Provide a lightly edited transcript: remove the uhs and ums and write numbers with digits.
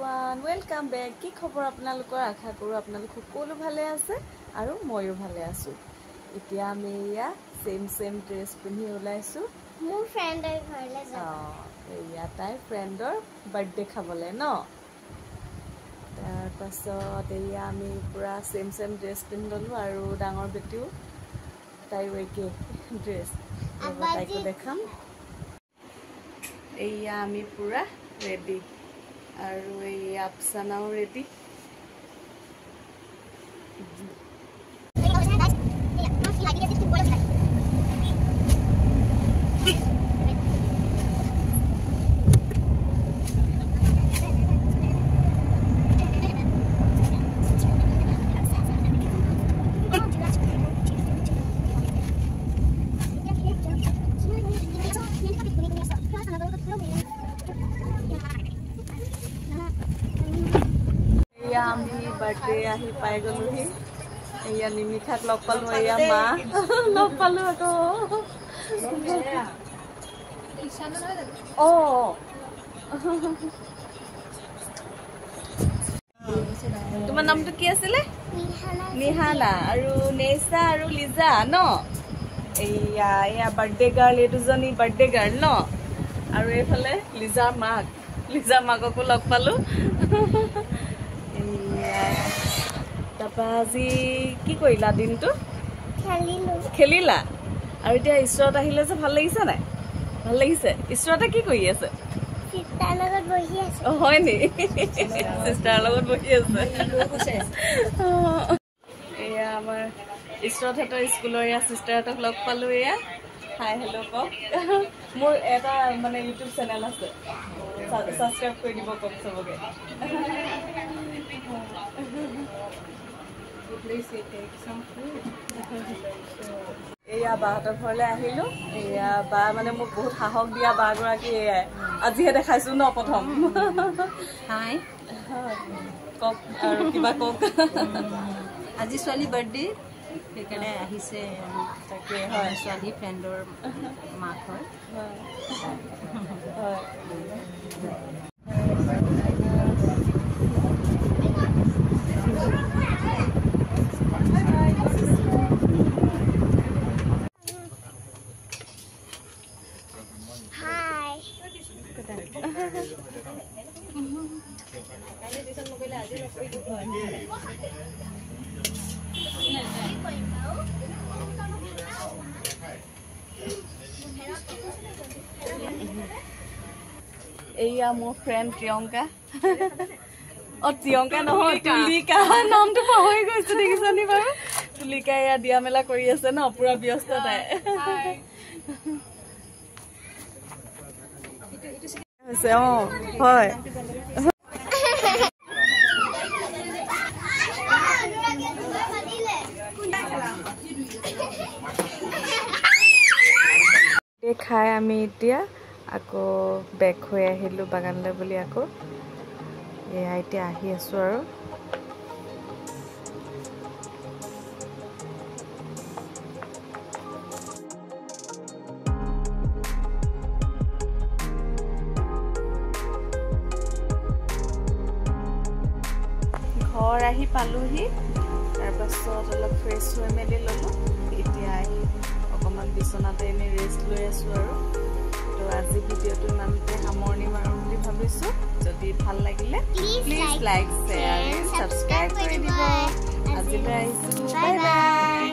everyone, welcome back. কি খবৰ আপোনালোকৰ আশা কৰো আপোনালোক সকলো ভালে আছে আৰু ময়ো ভালে আছো। এতিয়া আমি ইয়া সেম ড্ৰেছ পিন্ধি ওলাইছো মোৰ ফ্ৰেণ্ডৰ ঘৰলৈ যাম। ইয়া তাই ফ্ৰেণ্ডৰ বাৰ্থডে খাবলে ন। তাৰ পাছত ইয়া আমি পুৰা সেম ড্ৰেছ পিন্ধি ললো আৰু ডাঙৰ বেটিও তাই একে ড্ৰেছ তাইকো দেখাম। এয়া আমি পুৰা ৰেডি আৰু এই আপসানাও ৰেডি। আমি বাৰ্থডে আহি পাই গলোহি। এয়া নিমিখাক লগ পালো, এয়া মা লগ পালো আকৌ। তোমাৰ নামটো কি আছিলে? নিহালা আৰু নেইছা আৰু লিজা ন। এয়া এয়া বাৰ্থডে গাৰ্ল, এই দুজনী বাৰ্থডে গাৰ্ল ন। আৰু এইফালে লিজাৰ মাককো লগ পালো। তাৰপৰা আজি কি কৰিলা দিনটো? খেলিলা আৰু এতিয়া ঈশ্বৰত আহিলে যে ভাল লাগিছে নাই? ভাল লাগিছে। ঈশ্বৰতে কি কৰি আছে? হয় নি? চিষ্টাৰ লগত বহি আছে। এয়া আমাৰ ঈশ্বৰহঁতৰ স্কুলৰ এয়া চিষ্টাৰহঁতক লগ পালো। এয়া হাই হেল্ল' কওক। মোৰ এটা মানে ইউটিউব চেনেল আছে, ছাবস্ক্ৰাইব কৰি দিব কওক চবকে। এয়া বাহঁতৰ ঘৰলৈ আহিলো। এয়া বা মানে মোক বহুত সাহস দিয়া বা গৰাকী এয়াই আজিহে দেখাইছো ন প্ৰথম। হাই কওক আৰু কিবা কওক। আজি ছোৱালী বাৰ্থডে সেইকাৰণে আহিছে। তাকে হয়, ছোৱালী ফ্ৰেণ্ডৰ মাক হয়। এয়া মোৰ ফ্ৰেণ্ড প্ৰিয়ংকা। প্ৰিয়ংকা নহয়, তুলিকা। নামটো পাহৰি গৈছো, দেখিছানি বাৰু? তুলিকা এয়া দিয়া মেলা কৰি আছে ন, পুৰা ব্যস্ত তাই। হয় খাই আমি এতিয়া আকৌ বেক হৈ আহিলো বাগানলৈ বুলি। আকৌ এয়া এতিয়া আহি আছো আৰু ঘৰ আহি পালোহি। তাৰপাছত অলপ ফ্ৰেছ হৈ মেলি ললো। এতিয়া আহি অকণমান বিচনাতে এনেই ৰেষ্ট লৈ আছো আৰু। তো আজি ভিডিঅ'টো ইমানতে সামৰণি মাৰো বুলি ভাবিছো। যদি ভাল লাগিলে প্লিজ লাইক, শ্বেয়াৰ, ছাবস্ক্ৰাইব কৰি দিব। আজিলৈ আহিছো, বাই বাই।